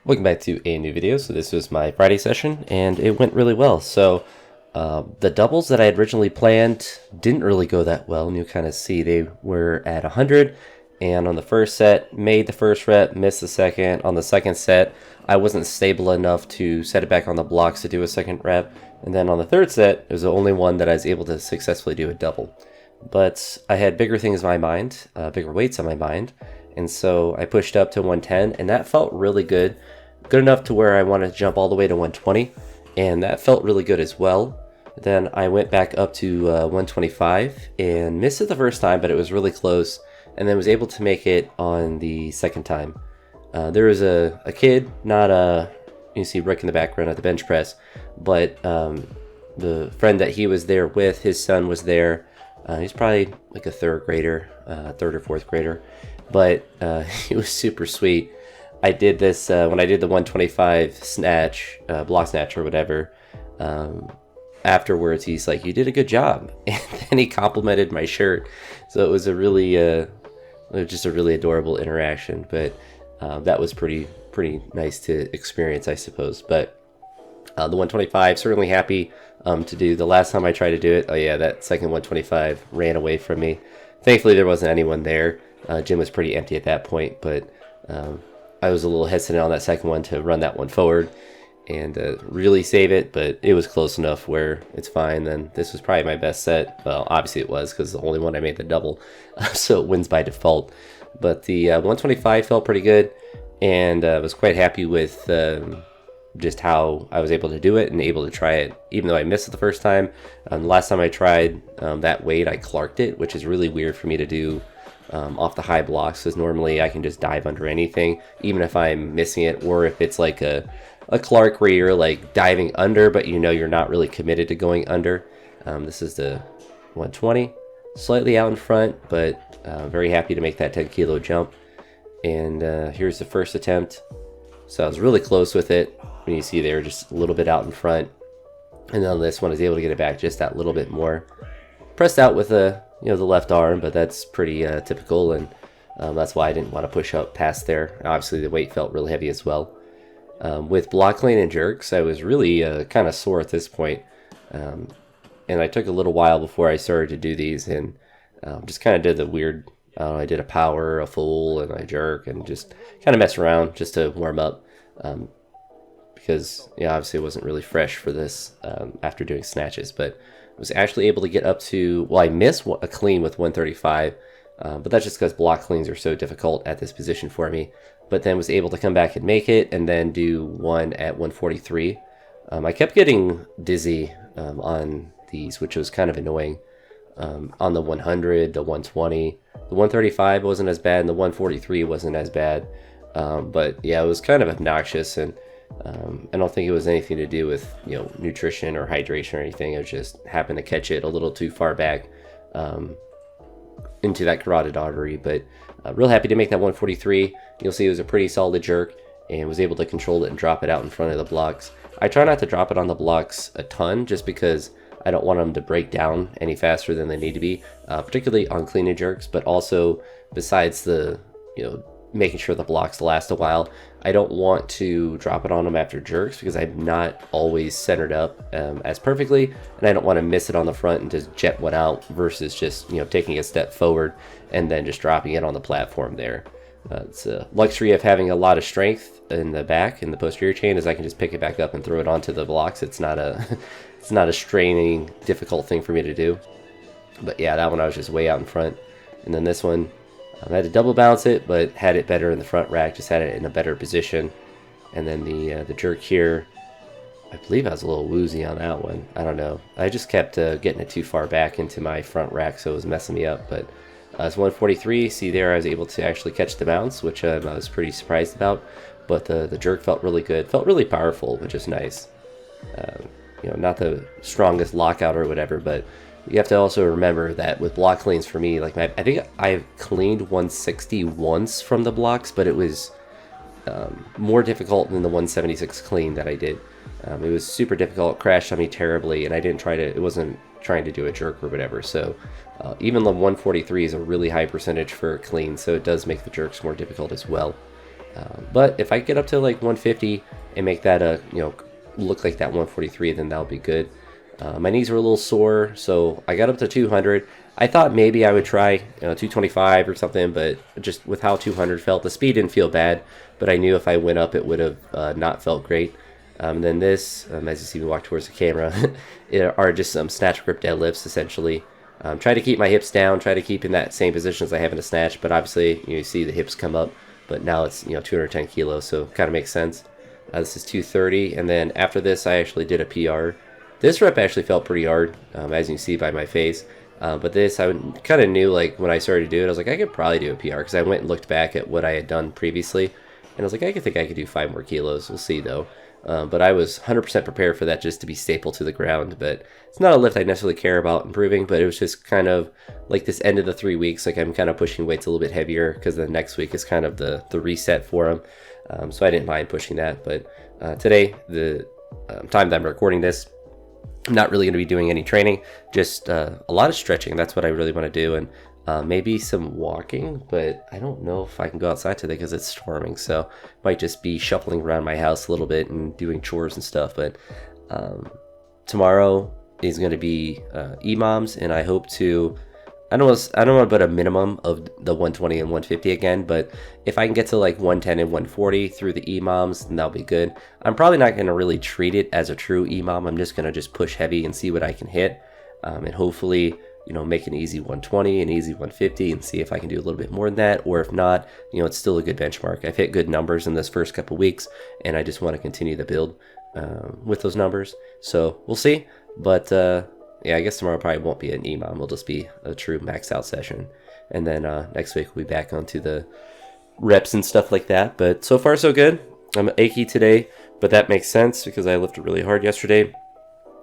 Welcome back to a new video. So this was my Friday session and it went really well. So the doubles that I had originally planned didn't really go that well, and you'll kind of see they were at 100, and on the first set made the first rep, missed the second. On the second set I wasn't stable enough to set it back on the blocks to do a second rep, and then on the third set it was the only one that I was able to successfully do a double. But I had bigger things in my mind, bigger weights on my mind, and so I pushed up to 110, and that felt really good. Good enough to where I wanted to jump all the way to 120, and that felt really good as well. Then I went back up to 125 and missed it the first time, but it was really close, and then was able to make it on the second time. There was a kid, not you see Rick in the background at the bench press, but the friend that he was there with, his son was there. He's probably like a third or fourth grader, but he was super sweet. I did this when I did the 125 snatch, block snatch or whatever. Afterwards, he's like, "You did a good job," and then he complimented my shirt. So it was just a really adorable interaction. But that was pretty nice to experience, I suppose. But the 125, certainly happy to do. The last time I tried to do it, oh yeah, that second 125 ran away from me. Thankfully, there wasn't anyone there. Gym was pretty empty at that point, but I was a little hesitant on that second one to run that one forward and really save it, but it was close enough where it's fine. Then this was probably my best set. Well, obviously it was, because the only one I made the double, so it wins by default. But the 125 felt pretty good, and I was quite happy with just how I was able to do it and able to try it, even though I missed it the first time. The last time I tried that weight, I clarked it, which is really weird for me to do off the high blocks, because normally I can just dive under anything, even if I'm missing it, or if it's like a Clark where you're like diving under, but you know you're not really committed to going under. This is the 120, slightly out in front, but very happy to make that 10 kilo jump. And here's the first attempt. So I was really close with it. When you see they were just a little bit out in front, and then this one I was able to get it back just that little bit more. Pressed out with the left arm, but that's pretty typical, and that's why I didn't want to push up past there. Obviously the weight felt really heavy as well. With block clean and jerks, I was really kind of sore at this point, and I took a little while before I started to do these, and just kind of did the weird, I did a power, a full, and a jerk, and just kind of mess around just to warm up, because obviously I wasn't really fresh for this after doing snatches, but was actually able to get up to, well, I missed a clean with 135, but that's just because block cleans are so difficult at this position for me. But then was able to come back and make it, and then do one at 143. I kept getting dizzy on these, which was kind of annoying. On the 100, the 120, the 135 wasn't as bad, and the 143 wasn't as bad. But yeah, it was kind of obnoxious, and I don't think it was anything to do with nutrition or hydration or anything. It just happened to catch it a little too far back into that carotid artery. But real happy to make that 143. You'll see it was a pretty solid jerk, and was able to control it and drop it out in front of the blocks. I try not to drop it on the blocks a ton, just because I don't want them to break down any faster than they need to be, particularly on clean and jerks, but also besides the making sure the blocks last a while, I don't want to drop it on them after jerks, because I'm not always centered up as perfectly, and I don't want to miss it on the front and just jet one out, versus just taking a step forward and then just dropping it on the platform there. It's a luxury of having a lot of strength in the back, in the posterior chain, is I can just pick it back up and throw it onto the blocks. It's not a straining, difficult thing for me to do. But yeah, that one I was just way out in front. And then this one, I had to double bounce it, but had it better in the front rack, just had it in a better position. And then the jerk here, I believe I was a little woozy on that one. I don't know. I just kept getting it too far back into my front rack, so it was messing me up. But it's 143. See there, I was able to actually catch the bounce, which I was pretty surprised about. But the jerk felt really good. Felt really powerful, which is nice. Not the strongest lockout or whatever, but you have to also remember that with block cleans for me, like I think I've cleaned 160 once from the blocks, but it was more difficult than the 176 clean that I did. It was super difficult, crashed on me terribly, and it wasn't trying to do a jerk or whatever. So even the 143 is a really high percentage for clean, so it does make the jerks more difficult as well. But if I get up to like 150 and make that look like that 143, then that'll be good. My knees were a little sore, so I got up to 200. I thought maybe I would try 225 or something, but just with how 200 felt, the speed didn't feel bad, but I knew if I went up, it would have not felt great. Then this, as you see me walk towards the camera, are just some snatch grip deadlifts, essentially. Try to keep my hips down, try to keep in that same position as I have in a snatch, but obviously you see the hips come up, but now it's 210 kilos, so kind of makes sense. This is 230, and then after this I actually did a PR. This rep actually felt pretty hard, as you can see by my face. But this, I kind of knew, like, when I started to do it, I was like, I could probably do a PR, because I went and looked back at what I had done previously, and I was like, I think I could do 5 more kilos. We'll see, though. But I was 100% prepared for that just to be stapled to the ground. But it's not a lift I necessarily care about improving, but it was just kind of like this end of the 3 weeks, like I'm kind of pushing weights a little bit heavier, because the next week is kind of the reset for them. So I didn't mind pushing that. But today, the time that I'm recording this, I'm not really going to be doing any training, just a lot of stretching. That's what I really want to do, and maybe some walking, but I don't know if I can go outside today because it's storming, so might just be shuffling around my house a little bit and doing chores and stuff. But tomorrow is going to be EMOMs, and I hope to, I don't want to put a minimum of the 120 and 150 again, but if I can get to like 110 and 140 through the EMOMs, then that'll be good. I'm probably not going to really treat it as a true EMOM. I'm just going to just push heavy and see what I can hit, and hopefully, make an easy 120, an easy 150, and see if I can do a little bit more than that, or if not, it's still a good benchmark. I've hit good numbers in this first couple weeks, and I just want to continue the build with those numbers. So we'll see, but yeah, I guess tomorrow probably won't be an EMOM. It'll just be a true max out session. And then next week we'll be back onto the reps and stuff like that. But so far so good. I'm achy today, but that makes sense because I lifted really hard yesterday.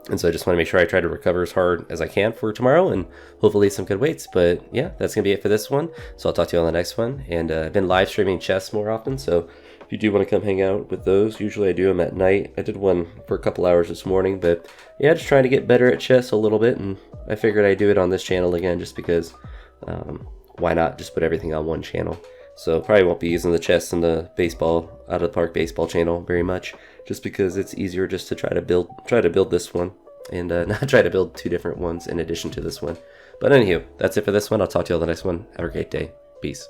And so I just want to make sure I try to recover as hard as I can for tomorrow and hopefully some good weights. But yeah, that's going to be it for this one. So I'll talk to you on the next one. And I've been live streaming chess more often. So if you do want to come hang out with those, usually I do them at night. I did one for a couple hours this morning, but yeah, just trying to get better at chess a little bit, and I figured I'd do it on this channel again just because why not just put everything on one channel. So probably won't be using the chess and the baseball, out of the park baseball channel very much, just because it's easier just to try to build this one and not try to build 2 different ones in addition to this one. But anywho, that's it for this one. I'll talk to you on the next one. Have a great day. Peace.